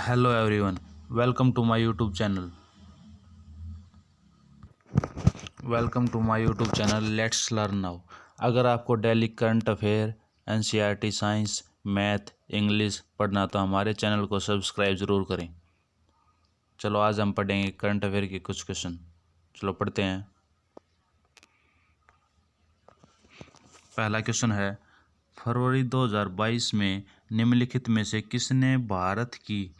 Hello everyone, welcome to my YouTube channel. Let's learn now. अगर आपको daily current affair, NCERT, science, math, English पढ़ना तो हमारे channel को सब्सक्राइब ज़रूर करें। चलो आज हम पढ़ेंगे करंट अफेयर के कुछ क्वेश्चन। चलो पढ़ते हैं। पहला क्वेश्चन है, फरवरी 2022 में निम्नलिखित में से किसने भारत की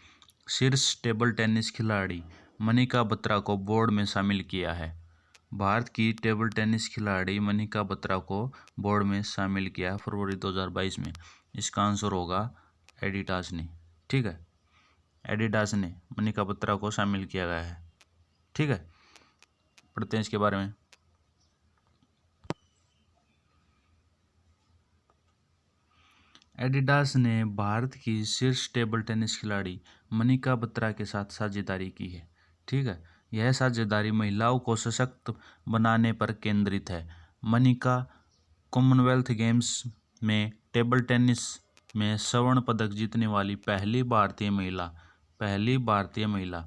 शीर्ष टेबल टेनिस खिलाड़ी मनिका बत्रा को बोर्ड में शामिल किया है? भारत की टेबल टेनिस खिलाड़ी मनिका बत्रा को बोर्ड में शामिल किया है फरवरी 2022 में। इसका आंसर होगा एडिडास ने। ठीक है, एडिडास ने मनिका बत्रा को शामिल किया गया है। ठीक है, पढ़ते हैं इसके बारे में। एडिडास ने भारत की शीर्ष टेबल टेनिस खिलाड़ी मनिका बत्रा के साथ साझेदारी की है। ठीक है, यह साझेदारी महिलाओं को सशक्त बनाने पर केंद्रित है। मनिका कॉमनवेल्थ गेम्स में टेबल टेनिस में स्वर्ण पदक जीतने वाली पहली भारतीय महिला।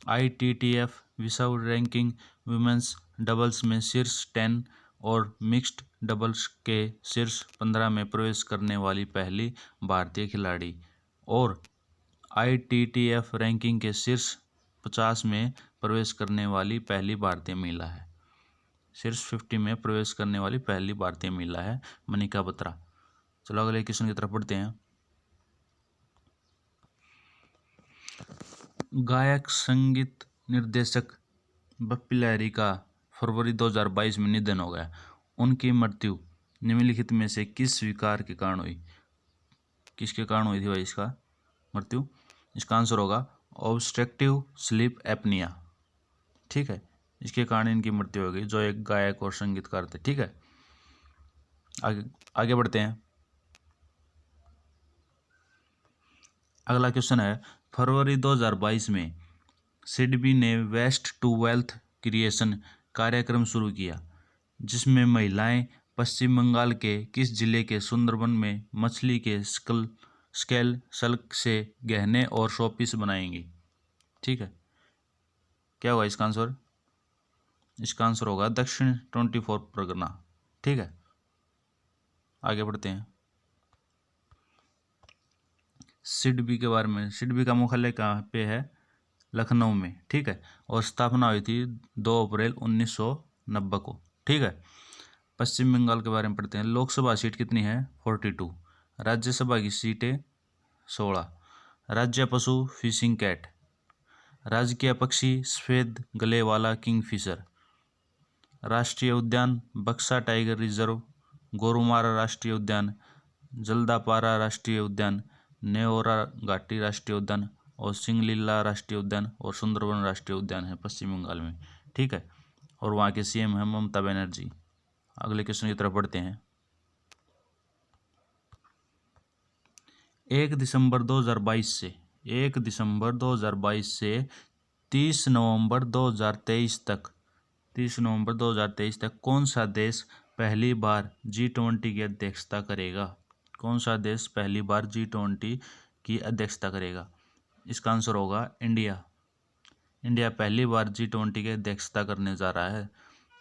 आईटीटीएफ विश्व रैंकिंग वुमेन्स डबल्स में शीर्ष 10 और मिक्स्ड डबल्स के शीर्ष 15 में प्रवेश करने वाली पहली भारतीय खिलाड़ी और आईटीटीएफ रैंकिंग के शीर्ष 50 में प्रवेश करने वाली पहली भारतीय महिला है। शीर्ष 50 में प्रवेश करने वाली पहली भारतीय महिला है मनिका बत्रा। चलो अगले क्वेश्चन की तरफ पढ़ते हैं। गायक संगीत निर्देशक बप्पी लहरी का फरवरी 2022 में निधन हो गया। उनकी मृत्यु निम्नलिखित में से किस विकार के कारण हुई? किसके कारण हुई थी भाई इसका मृत्यु? इसका आंसर होगा ऑब्स्ट्रक्टिव स्लीप एपनिया। ठीक है, इसके कारण इनकी मृत्यु हो गई, जो एक गायक और संगीतकार थे। ठीक है, आगे आगे बढ़ते हैं। अगला क्वेश्चन है, फरवरी 2022 में सिडबी ने वेस्ट टू वेल्थ क्रिएशन कार्यक्रम शुरू किया, जिसमें महिलाएं पश्चिम बंगाल के किस जिले के सुंदरबन में मछली के स्केल सल्क से गहने और शोपीस बनाएंगी? ठीक है, क्या होगा इसका आंसर? इसका आंसर होगा दक्षिण 24 परगना। ठीक है, आगे बढ़ते हैं। सिडबी के बारे में। सिडबी का मुख्यालय कहाँ पे है? लखनऊ में। ठीक है, और स्थापना हुई थी 2 अप्रैल 1990 को। ठीक है, पश्चिम बंगाल के बारे में पढ़ते हैं। लोकसभा सीट कितनी है? 42। राज्यसभा की सीटें 16। राज्य पशु फिशिंग कैट। राजकीय पक्षी सफेद गले वाला किंगफिशर। राष्ट्रीय उद्यान बक्सा टाइगर रिजर्व, गोरुमारा राष्ट्रीय उद्यान, जल्दापारा राष्ट्रीय उद्यान, नेओरा घाटी राष्ट्रीय उद्यान और सिंगलीला राष्ट्रीय उद्यान और सुंदरबन राष्ट्रीय उद्यान है पश्चिम बंगाल में। ठीक है, और वहाँ के सीएम है ममता बनर्जी। अगले क्वेश्चन की तरफ बढ़ते हैं। 1 दिसंबर 2022 से 30 नवंबर 2023 तक कौन सा देश पहली बार G20 की अध्यक्षता करेगा? कौन सा देश पहली बार G20 की अध्यक्षता करेगा? इसका आंसर होगा इंडिया। इंडिया पहली बार G20 की अध्यक्षता करने जा रहा है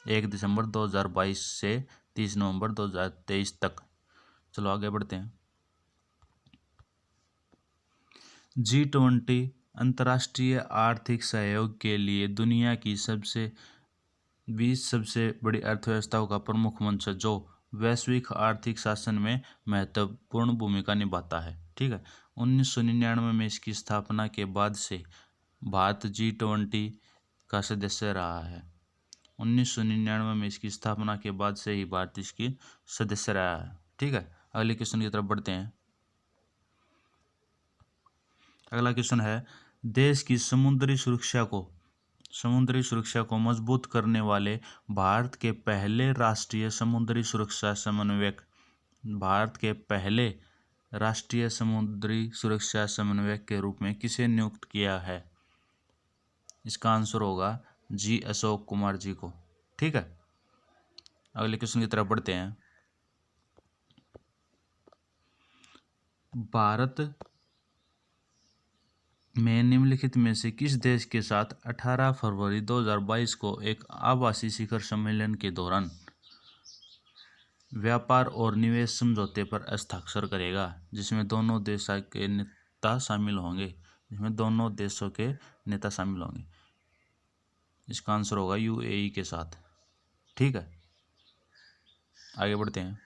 1 दिसंबर 2022 से 30 नवंबर 2023 तक। चलो आगे बढ़ते हैं। G20 अंतर्राष्ट्रीय आर्थिक सहयोग के लिए दुनिया की 20 सबसे बड़ी अर्थव्यवस्थाओं का प्रमुख मंच है, जो वैश्विक आर्थिक शासन में महत्वपूर्ण भूमिका निभाता है। ठीक है, 1999 में इसकी स्थापना के बाद से भारत G20 का सदस्य रहा है। 1999 में इसकी स्थापना के बाद से ही भारत इसकी सदस्य रहा है। ठीक है, अगले क्वेश्चन की तरफ बढ़ते हैं। अगला क्वेश्चन है, देश की समुद्री सुरक्षा को मजबूत करने वाले भारत के पहले राष्ट्रीय समुद्री सुरक्षा समन्वयक के रूप में किसे नियुक्त किया है? इसका आंसर होगा जी अशोक कुमार जी को। ठीक है, अगले क्वेश्चन की तरफ बढ़ते हैं। भारत में निम्नलिखित में से किस देश के साथ 18 फरवरी 2022 को एक आभासी शिखर सम्मेलन के दौरान व्यापार और निवेश समझौते पर हस्ताक्षर करेगा, जिसमें दोनों देशों के नेता शामिल होंगे? इसका आंसर होगा यूएई के साथ। ठीक है, आगे बढ़ते हैं।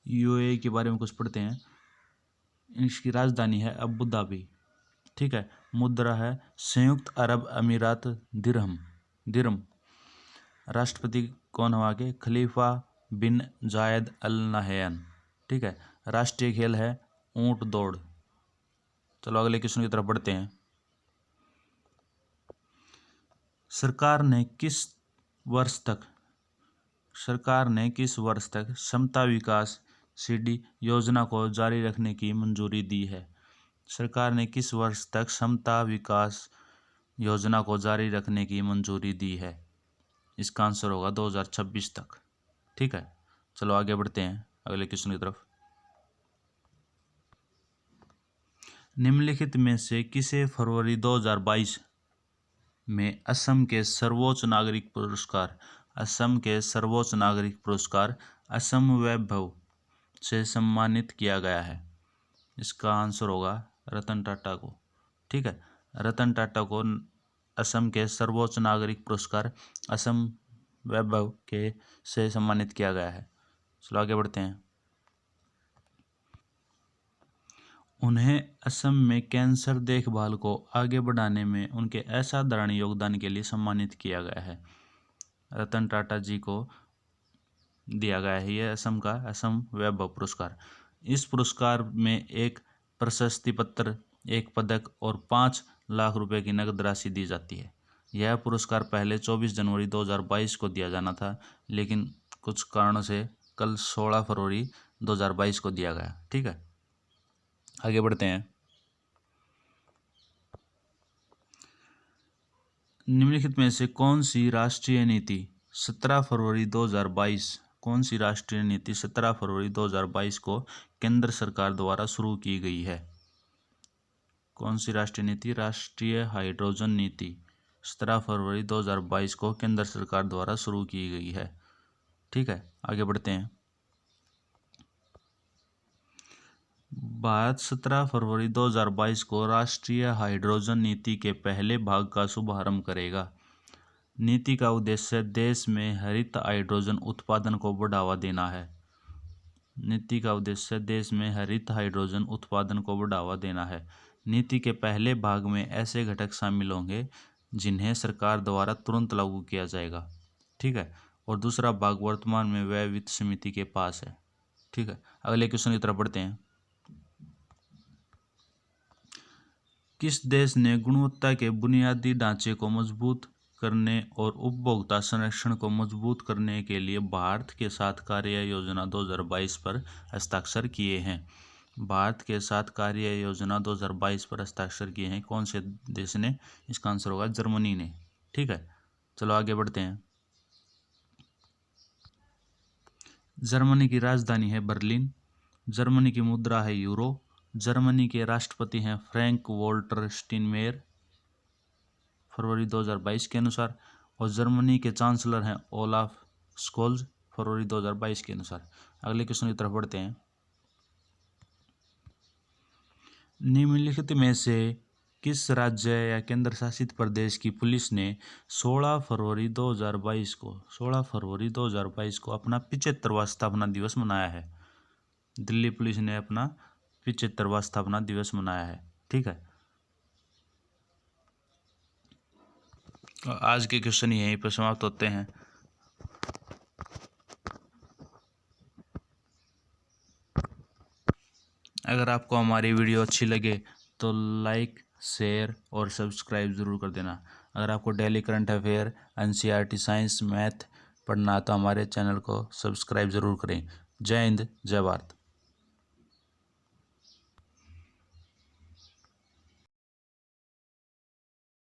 यूएई के बारे में कुछ पढ़ते हैं। इसकी राजधानी है अबू धाबी। ठीक है, मुद्रा है संयुक्त अरब अमीरात दिरहम। राष्ट्रपति कौन है वहाँ के? खलीफा बिन जायद अल नहयान। ठीक है, राष्ट्रीय खेल है ऊंट दौड़। चलो अगले क्वेश्चन की तरफ बढ़ते हैं। सरकार ने किस वर्ष तक समता विकास सीडी योजना को जारी रखने की मंजूरी दी है? सरकार ने किस वर्ष तक समता विकास योजना को जारी रखने की मंजूरी दी है? इसका आंसर होगा 2026 तक। ठीक है, चलो आगे बढ़ते हैं अगले क्वेश्चन की तरफ। निम्नलिखित में से किसे फरवरी 2022 में असम के सर्वोच्च नागरिक पुरस्कार असम वैभव से सम्मानित किया गया है? इसका आंसर होगा रतन टाटा को। ठीक है, रतन टाटा को असम के सर्वोच्च नागरिक पुरस्कार असम वैभव के से सम्मानित किया गया है। चलो आगे बढ़ते हैं। उन्हें असम में कैंसर देखभाल को आगे बढ़ाने में उनके असाधारण योगदान के लिए सम्मानित किया गया है। रतन टाटा जी को दिया गया है ये असम वैभव पुरस्कार। इस पुरस्कार में एक प्रशस्ति पत्र, एक पदक और 5 लाख रुपए की नकद राशि दी जाती है। यह पुरस्कार पहले 24 जनवरी 2022 को दिया जाना था, लेकिन कुछ कारणों से कल 16 फरवरी 2022 को दिया गया। ठीक है, आगे बढ़ते हैं। निम्नलिखित में से कौन सी राष्ट्रीय नीति 17 फरवरी 2022 को केंद्र सरकार द्वारा शुरू की गई है? कौन सी राष्ट्रीय नीति? राष्ट्रीय हाइड्रोजन नीति 17 फरवरी 2022 को केंद्र सरकार द्वारा शुरू की गई है। ठीक है, आगे बढ़ते हैं। भारत 17 फरवरी 2022 को राष्ट्रीय हाइड्रोजन नीति के पहले भाग का शुभारंभ करेगा। नीति का उद्देश्य देश में हरित हाइड्रोजन उत्पादन को बढ़ावा देना है। नीति के पहले भाग में ऐसे घटक शामिल होंगे जिन्हें सरकार द्वारा तुरंत लागू किया जाएगा। ठीक है, और दूसरा भाग वर्तमान में व्यय वित्त समिति के पास है। ठीक है, अगले क्वेश्चन की तरफ बढ़ते हैं। किस देश ने गुणवत्ता के बुनियादी ढांचे को मजबूत करने और उपभोक्ता संरक्षण को मजबूत करने के लिए भारत के साथ कार्य योजना 2022 पर हस्ताक्षर किए हैं? भारत के साथ कार्य योजना 2022 पर हस्ताक्षर किए हैं कौन से देश ने? इसका आंसर होगा जर्मनी ने। ठीक है, चलो आगे बढ़ते हैं। जर्मनी की राजधानी है बर्लिन। जर्मनी की मुद्रा है यूरो। जर्मनी के राष्ट्रपति हैं फ्रैंक वोल्टर स्टीनमेयर फरवरी 2022 के अनुसार, और जर्मनी के चांसलर हैं ओलाफ स्कोल्ज फरवरी 2022 के अनुसार। अगले क्वेश्चन की तरफ बढ़ते हैं। निम्नलिखित में से किस राज्य या केंद्र शासित प्रदेश की पुलिस ने 16 फरवरी 2022 को अपना 75वां स्थापना दिवस मनाया है? दिल्ली पुलिस ने अपना 75वां स्थापना दिवस मनाया है। ठीक है, आज के क्वेश्चन यहीं पर समाप्त होते हैं। अगर आपको हमारी वीडियो अच्छी लगे तो लाइक, शेयर और सब्सक्राइब ज़रूर कर देना। अगर आपको daily current affair, NCERT, science, math पढ़ना है तो हमारे चैनल को सब्सक्राइब ज़रूर करें। जय हिंद, जय भारत।